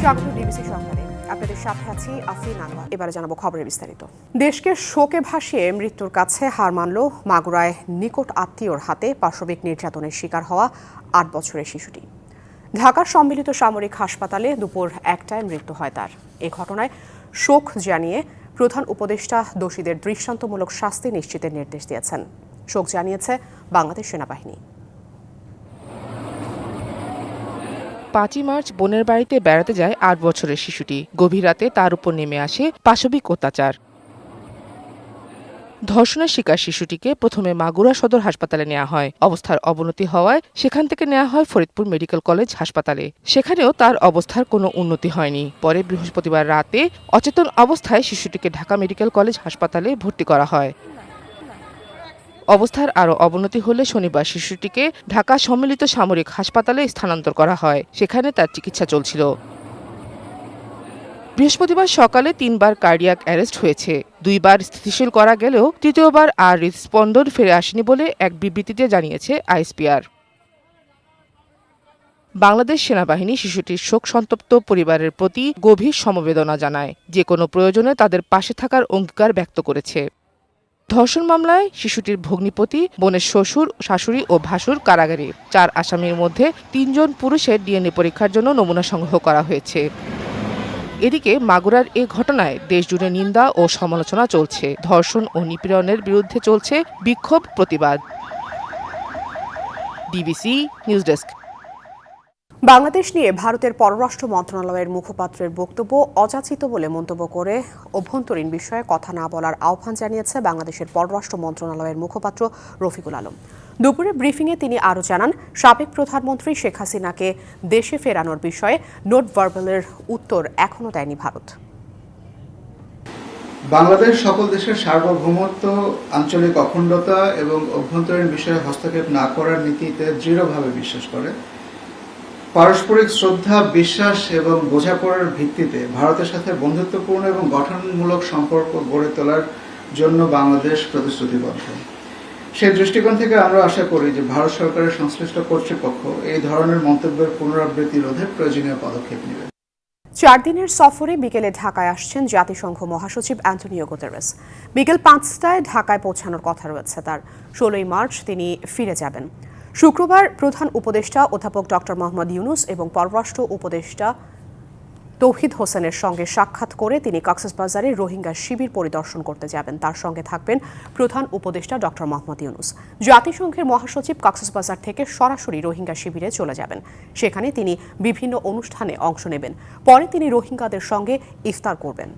স্বাগত ডিবিসি সংবাদে। আপনাদের সাথে আছি আফরিন আনোয়ার। এবারে জানাবো খবরের বিস্তারিত। দেশকে শোকে ভাসিয়ে মৃত্যুর কাছে হার মানল মাগুরায় নিকট আত্মীয়র হাতে পাশবিক নির্যাতনের শিকার হওয়া ৮ বছরের শিশুটি। ঢাকার সম্মিলিত সামরিক হাসপাতালে দুপুর ১টায় মৃত্যু হয় তার। এ ঘটনায় শোক জানিয়ে প্রধান উপদেষ্টা দোষীদের দৃষ্টান্তমূলক শাস্তি নিশ্চিতের নির্দেশ দিয়েছেন। শোক জানিয়েছে বাংলাদেশ সেনাবাহিনী। ৫ই মার্চ বোনের বাড়িতে বেড়াতে যায় ৮ বছরের শিশুটি। গভীর রাতে তার উপর নেমে আসে পাশবিক অত্যাচার। ধর্ষণের শিকার শিশুটিকে প্রথমে মাগুরা সদর হাসপাতালে নেওয়া হয়। অবস্থার অবনতি হওয়ায় সেখান থেকে নেওয়া হয় ফরিদপুর মেডিকেল কলেজ হাসপাতালে। সেখানেও তার অবস্থার কোনো উন্নতি হয়নি। পরে বৃহস্পতিবার রাতে অচেতন অবস্থায় শিশুটিকে ঢাকা মেডিকেল কলেজ হাসপাতালে ভর্তি করা হয়। অবস্থার আরও অবনতি হলে শনিবার শিশুটিকে ঢাকা সম্মিলিত সামরিক হাসপাতালে স্থানান্তর করা হয়। সেখানে তার চিকিৎসা চলছিল। বৃহস্পতিবার সকালে ৩বার কার্ডিয়াক অ্যারেস্ট হয়েছে। ২বার স্থিতিশীল করা গেলেও তৃতীয়বার আর হৃদস্পন্দন ফিরে আসেনি বলে এক বিবৃতিতে জানিয়েছে আইএসপিআর। বাংলাদেশ সেনাবাহিনী শিশুটির শোক সন্তপ্ত পরিবারের প্রতি গভীর সমবেদনা জানায়। যে কোনো প্রয়োজনে তাদের পাশে থাকার অঙ্গীকার ব্যক্ত করেছে। ধর্ষণ মামলায় শিশুটির ভগ্নিপতি, বোনের শ্বশুর, শাশুড়ি ও ভাসুর কারাগারে। ৪ আসামির মধ্যে ৩ জন পুরুষের ডিএনএ পরীক্ষার জন্য নমুনা সংগ্রহ করা হয়েছে। এদিকে মাগুরার এ ঘটনায় দেশজুড়ে নিন্দা ও সমালোচনা চলছে। ধর্ষণ ও নিপীড়নের বিরুদ্ধে চলছে বিক্ষোভ, প্রতিবাদ। DBC news desk. বাংলাদেশ নিয়ে ভারতের পররাষ্ট্র মন্ত্রণালয়ের মুখপাত্রের বক্তব্য অযাচিত বলে মন্তব্য করে অভ্যন্তরীণ বিষয়ে কথা না বলার আহ্বান জানিয়েছে বাংলাদেশের পররাষ্ট্র মন্ত্রণালয়ের মুখপাত্র রফিকুল আলম। দুপুরে ব্রিফিংয়ে তিনি আরও জানান, সাবেক প্রধানমন্ত্রী শেখ হাসিনাকে দেশে ফেরানোর বিষয়ে নোট ভার্বালের উত্তর এখনও দেয়নি ভারত। বাংলাদেশ সকল দেশের সার্বভৌমত্ব, আঞ্চলিক অখণ্ডতা এবং অভ্যন্তরীণ বিষয়ে হস্তক্ষেপ না করার নীতিতে দৃঢ়ভাবে বিশ্বাস করে। পারস্পরিক শ্রদ্ধা, বিশ্বাস এবং বোঝাপড়ার ভিত্তিতে ভারতের সাথে বন্ধুত্বপূর্ণ এবং গঠনমূলক সম্পর্ক গড়ে তোলার জন্য বাংলাদেশ প্রতিশ্রুতিবদ্ধ। সেই দৃষ্টিকোণ থেকে আমরা আশা করি যে ভারত সরকারের সংশ্লিষ্ট কর্তৃপক্ষ এই ধরনের মন্তব্যের পুনরাবৃত্তি রোধে প্রয়োজনীয় পদক্ষেপ নেবে। 4 দিনের সফরে বিকেলে ঢাকায় আসছেন জাতিসংঘ মহাসচিব অ্যান্টোনিও গুতেরেস। বিকেল 5টায় ঢাকায় পৌঁছানোর কথা রয়েছে তার। 16ই মার্চ তিনি ফিরে যাবেন। শুক্রবার প্রধান উপদেষ্টা অধ্যাপক ডক্টর মোহাম্মদ ইউনুস এবং পররাষ্ট্র উপদেষ্টা তৌহিদ হোসেনের সঙ্গে সাক্ষাৎ করে তিনি কক্সবাজারে রোহিঙ্গা শিবির পরিদর্শন করতে যাবেন। তার সঙ্গে থাকবেন প্রধান উপদেষ্টা ডক্টর মোহাম্মদ ইউনুস। জাতিসংঘের মহাসচিব কক্সবাজার থেকে সরাসরি রোহিঙ্গা শিবিরে চলে যাবেন। সেখানে তিনি বিভিন্ন অনুষ্ঠানে অংশ নেবেন। পরে তিনি রোহিঙ্গাদের সঙ্গে ইফতার করবেন।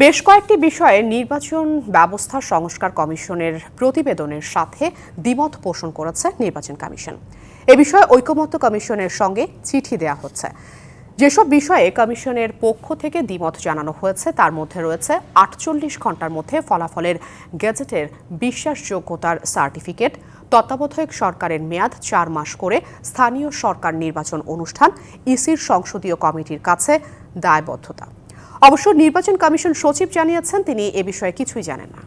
বেশ কয়েকটি বিষয়ে নির্বাচন ব্যবস্থা সংস্কার কমিশনের প্রতিবেদনের সাথে দ্বিমত পোষণ করেছে নির্বাচন কমিশন। এ বিষয়ে ঐকমত্য কমিশনের সঙ্গে চিঠি দেওয়া হচ্ছে। যেসব বিষয়ে কমিশনের পক্ষ থেকে দ্বিমত জানানো হয়েছে তার মধ্যে রয়েছে 48 ঘন্টার মধ্যে ফলাফলের গেজেটের বিশ্বাসযোগ্যতার সার্টিফিকেট, তত্ত্বাবধায়ক সরকারের মেয়াদ 4 মাস করে স্থানীয় সরকার নির্বাচন অনুষ্ঠান, ইসির সংসদীয় কমিটির কাছে দায়বদ্ধতা। অবশ্য নির্বাচন কমিশন সচিব জানিয়েছেন তিনি এ বিষয়ে কিছুই জানেন না।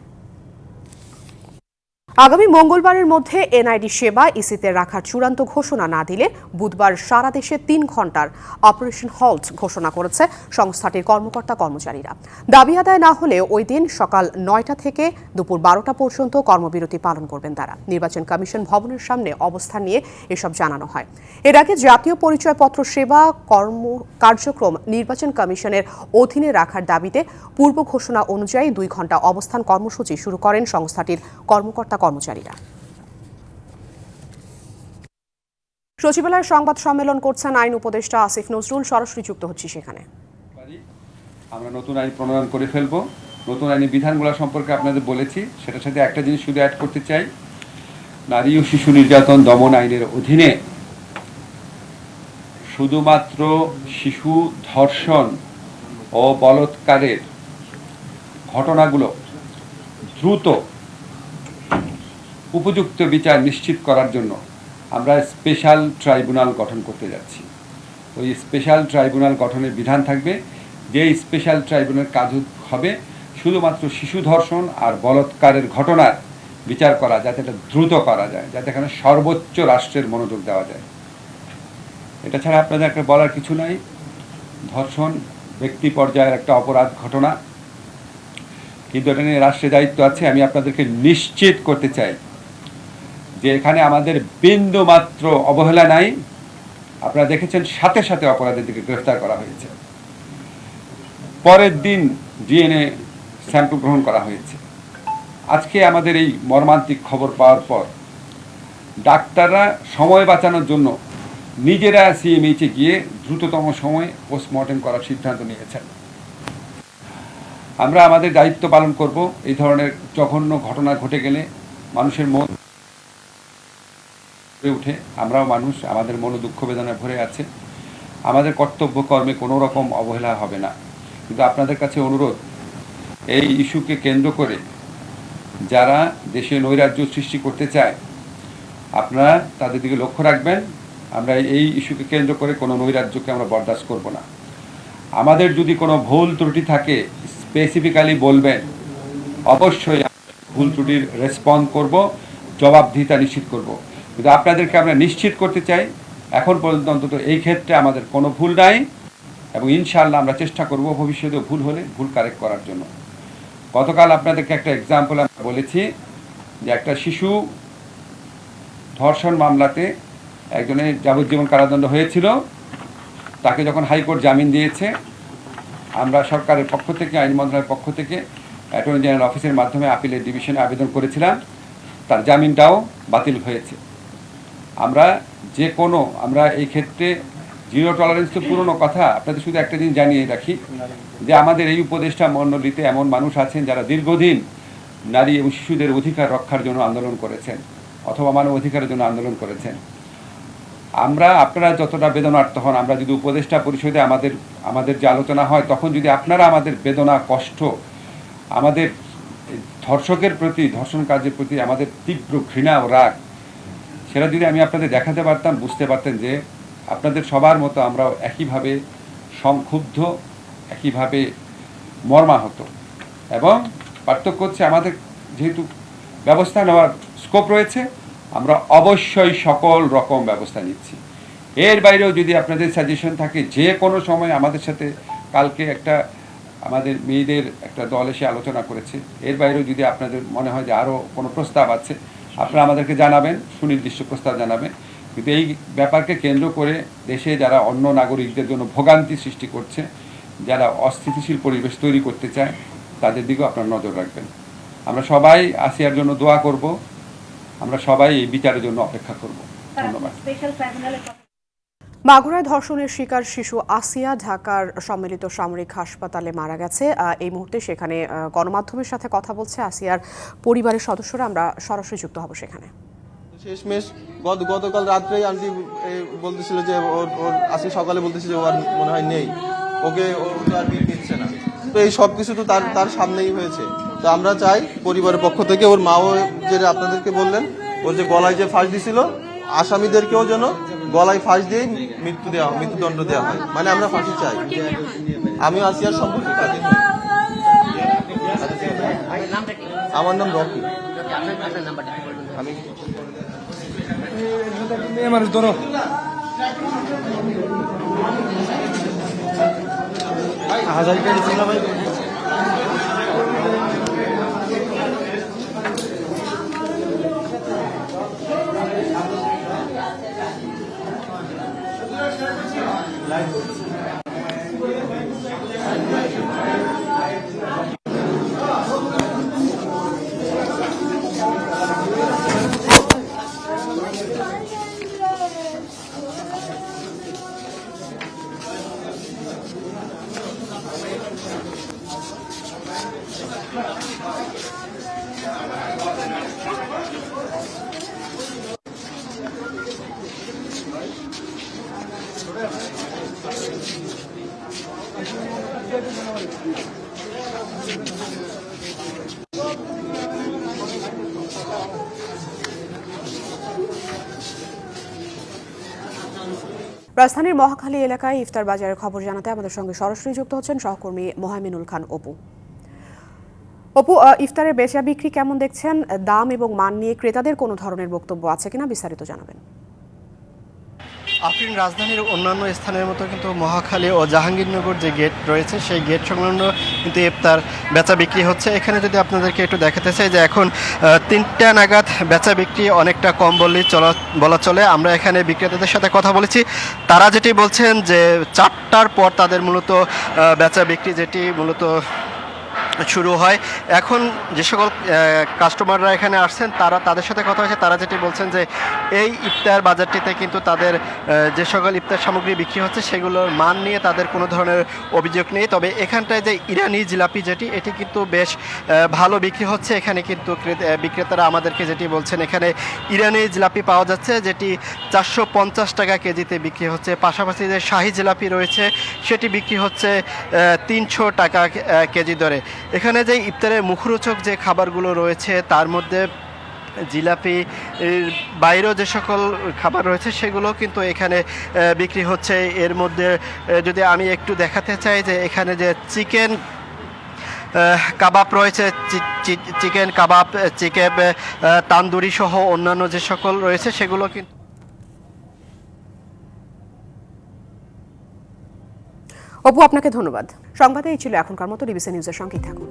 আগামী মঙ্গলবারের মধ্যে এনআইডি সেবা ইসিতে রাখার চূড়ান্ত ঘোষণা না দিলে বুধবার সারা দেশে 3 ঘণ্টার অপারেশন হল্ট ঘোষণা করেছে সংস্থাটির কর্মকর্তা কর্মচারীরা। দাবি আদায় না হলে ওই দিন সকাল 9টা থেকে দুপুর 12টা পর্যন্ত কর্মবিরতি পালন করবেন তারা। নির্বাচন কমিশন ভবনের সামনে অবস্থান নিয়ে এসব জানানো হয়। এর আগে জাতীয় পরিচয়পত্র সেবা কার্যক্রম নির্বাচন কমিশনের অধীনে রাখার দাবিতে পূর্ব ঘোষণা অনুযায়ী 2 ঘণ্টা অবস্থান কর্মসূচি শুরু করেন সংস্থাটির কর্মকর্তা কর্মচারীরা। সচিবালয়ের সংবাদ সম্মেলন করছেন আইন উপদেষ্টা আসিফ নজরুল। সরাসরি যুক্ত হচ্ছি সেখানে। আমরা নতুন আইন প্রণয়ন করে ফেলবো। নতুন আইনি বিধানগুলো সম্পর্কে আপনাদের বলেছি। সেটার সাথে একটা জিনিস শুধু অ্যাড করতে চাই, নারী ও শিশু নির্যাতন দমন আইনের অধীনে শুধুমাত্র শিশু ধর্ষণ ও বলাৎকারের ঘটনাগুলো দ্রুত উপযুক্ত বিচার নিশ্চিত করার জন্য আমরা স্পেশাল ট্রাইব্যুনাল গঠন করতে যাচ্ছি। ওই স্পেশাল ট্রাইব্যুনাল গঠনের বিধান থাকবে। যেই স্পেশাল ট্রাইব্যুনাল কাজ হবে শুধুমাত্র শিশু ধর্ষণ আর বলাৎকারের ঘটনার বিচার করা, যাতে এটা দ্রুত করা যায়, যাতে এখানে সর্বোচ্চ রাষ্ট্রের মনোযোগ দেওয়া যায়। এটা ছাড়া আপনাদের একটা বলার কিছু নাই। ধর্ষণ ব্যক্তি পর্যায়ের একটা অপরাধ ঘটনা, কিন্তু এটা নিয়ে রাষ্ট্রের দায়িত্ব আছে। আমি আপনাদেরকে নিশ্চিত করতে চাই যে এখানে আমাদের বিন্দু মাত্র অবহেলা নাই। আপনারা দেখেছেন সাথে সাথে অপরাধীদেরকে গ্রেফতার করা হয়েছে, পরের দিন ডিএনএ স্যাম্পল গ্রহণ করা হয়েছে। আজকে আমাদের এই মর্মান্তিক খবর পাওয়ার পর ডাক্তাররা সময় বাঁচানোর জন্য নিজেরা সিএমএইচে গিয়ে দ্রুততম সময়ে পোস্টমর্টেম করার সিদ্ধান্ত নিয়েছেন। আমরা আমাদের দায়িত্ব পালন করব। এই ধরনের জঘন্য ঘটনা ঘটে গেলে মানুষের মন উঠে, আমরাও মানুষ, আমাদের মন দুঃখ বেদনায় ভরে আছে। আমাদের কর্তব্য কর্মে কোনো রকম অবহেলা হবে না। কিন্তু আপনাদের কাছে অনুরোধ, এই ইস্যুকে কেন্দ্র করে যারা দেশে নৈরাজ্য সৃষ্টি করতে চায়, আপনারা তাদের দিকে লক্ষ্য রাখবেন। আমরা এই ইস্যুকে কেন্দ্র করে কোনো নৈরাজ্যকে আমরা বরদাস্ত করব না। আমাদের যদি কোনো ভুল ত্রুটি থাকে স্পেসিফিক্যালি বলবেন, অবশ্যই ভুল ত্রুটির রেসপন্ড করব, জবাবদিহিতা নিশ্চিত করব। কিন্তু আপনাদেরকে আমরা নিশ্চিত করতে চাই, এখন পর্যন্ত অন্তত এই ক্ষেত্রে আমাদের কোনো ভুল নাই, এবং ইনশাআল্লাহ আমরা চেষ্টা করব ভবিষ্যতে ভুল হলে ভুল কারেক্ট করার জন্য। গতকাল আপনাদেরকে একটা এক্সাম্পল আমরা বলেছি যে একটা শিশু ধর্ষণ মামলাতে একজনের যাবজ্জীবন কারাদণ্ড হয়েছিল, তাকে যখন হাইকোর্ট জামিন দিয়েছে, আমরা সরকারের পক্ষ থেকে, আইন মন্ত্রণালয়ের পক্ষ থেকে অ্যাটর্নি জেনারেল অফিসের মাধ্যমে আপিলের ডিভিশনে আবেদন করেছিলাম। তার জামিনটাও বাতিল হয়েছে। আমরা এই ক্ষেত্রে জিরো টলারেন্স তো পুরনো কথা। আপনাদের শুধু একটা দিন জানিয়ে রাখি যে আমাদের এই উপদেষ্টা মণ্ডলীতে এমন মানুষ আছেন যারা দীর্ঘদিন নারী এবং শিশুদের অধিকার রক্ষার জন্য আন্দোলন করেছেন, অথবা মানব অধিকারের জন্য আন্দোলন করেছেন। আপনারা যতটা বেদনার্ত হন, আমরা যদি উপদেষ্টা পরিষদে আমাদের যে আলোচনা হয়, তখন যদি আপনারা আমাদের বেদনা, কষ্ট, আমাদের ধর্ষকের প্রতি, ধর্ষণ কাজের প্রতি আমাদের তীব্র ঘৃণা ও রাগ, সেটা যদি আমি আপনাদের দেখাতে পারতাম, বুঝতে পারতেন যে আপনাদের সবার মতো আমরাও একইভাবে সংক্ষুব্ধ, একইভাবে মর্মাহত। এবং পার্থক্য হচ্ছে, আমাদের যেহেতু ব্যবস্থা নেওয়ার স্কোপ রয়েছে, আমরা অবশ্যই সকল রকম ব্যবস্থা নিচ্ছি। এর বাইরেও যদি আপনাদের সাজেশন থাকে, যে কোনো সময় আমাদের সাথে, কালকে আমাদের মেয়েদের একটা দল এসে আলোচনা করেছে, এর বাইরেও যদি আপনাদের মনে হয় যে আরও কোনো প্রস্তাব আছে, আপনারা আমাদেরকে জানাবেন, সুনির্দিষ্ট প্রস্তাব জানাবেন। কিন্তু এই ব্যাপারকে কেন্দ্র করে দেশে যারা অন্য নাগরিকদের জন্য ভোগান্তি সৃষ্টি করছে, যারা অস্থিতিশীল পরিবেশ তৈরি করতে চায়, তাদের দিকেও আপনারা নজর রাখবেন। আমরা সবাই আসিয়ার জন্য দোয়া করব, আমরা সবাই এই বিচারের জন্য অপেক্ষা করব। ধন্যবাদ। মাগুরায় ধর্ষণের শিকার শিশু আসিয়া ঢাকার সম্মিলিত সামরিক হাসপাতালে মারা গেছে। এই মুহূর্তে সেখানে গণমাধ্যমের সাথে কথা বলছে আসিয়ার পরিবারের সদস্যরা। আমরা সরাসরি যুক্ত হব সেখানে। শেষমেশ গতকাল রাত্রেই আন্টি বলতেছিল যে ওর আজকে সকালে বলতেছিল যে ওর মনে হয় নেই, ওকে আর দিচ্ছে না। তো এই সব কিছু তো তার সামনেই হয়েছে। তো আমরা চাই পরিবারের পক্ষ থেকে, ওর মাও যেটা আপনাদেরকে বললেন, ওর যে গলায় যে ফাঁস দিছিল, আসামিদেরকেও যেন গলায় ফাঁস দিয়ে মৃত্যুদণ্ড দেওয়া হয়। মানে আমরা ফাঁসি চাই। আমি আসিয়ার সম্পর্কে কাজে, আমার নাম রকি। আমি মানুষ ধরো ভাই রাজধানীর মহাখালী এলাকায় ইফতার বাজারের খবর জানাতে আমাদের সঙ্গে সরাসরি যুক্ত হচ্ছেন সহকর্মী মোহামিনুল খান অপু। অপু, ইফতারের বেচা বিক্রি কেমন দেখছেন? দাম এবং মান নিয়ে ক্রেতাদের কোনো ধরনের বক্তব্য আছে কিনা বিস্তারিত জানাবেন। আফরিন, রাজধানীর অন্যান্য স্থানের মতো কিন্তু মহাখালী ও জাহাঙ্গীরনগর যে গেট রয়েছে সেই গেট সংলগ্ন কিন্তু ইফতার বেচা বিক্রি হচ্ছে। এখানে যদি আপনাদেরকে একটু দেখাতে চাই যে এখন 3টা নাগাদ বেচা বিক্রি অনেকটা কম বলা চলে। আমরা এখানে বিক্রেতাদের সাথে কথা বলেছি, তারা যেটি বলছেন যে 4টার পর তাদের মূলত বেচা বিক্রি যেটি মূলত শুরু হয়। এখন যে সকল কাস্টমাররা এখানে আসছেন তাদের সাথে কথা হয়েছে, তারা যেটি বলছেন যে এই ইফতার বাজারটিতে কিন্তু তাদের যে সকল ইফতার সামগ্রী বিক্রি হচ্ছে সেগুলোর মান নিয়ে তাদের কোনো ধরনের অভিযোগ নেই। তবে এখানটায় যে ইরানি জিলাপি এটি কিন্তু বেশ ভালো বিক্রি হচ্ছে। এখানে কিন্তু বিক্রেতারা আমাদেরকে যেটি বলছেন, এখানে ইরানি জিলাপি পাওয়া যাচ্ছে যেটি 450 টাকা কেজিতে বিক্রি হচ্ছে। পাশাপাশি যে শাহি জিলাপি রয়েছে সেটি বিক্রি হচ্ছে 300 টাকা কেজি দরে। এখানে যে ইফতারের মুখরোচক যে খাবারগুলো রয়েছে তার মধ্যে জিলাপি বাইরেও যে সকল খাবার রয়েছে সেগুলো কিন্তু এখানে বিক্রি হচ্ছে। এর মধ্যে যদি আমি একটু দেখাতে চাই যে এখানে যে চিকেন কাবাব রয়েছে, চিকেন কাবাব, চিকেন তান্দুরি সহ অন্যান্য যে সকল রয়েছে সেগুলো কিন্তু। অপু, আপনাকে ধন্যবাদ। সংবাদে এই ছিল এখনকার মতো। ডিবিসি নিউজের সঙ্গেই থাকুন।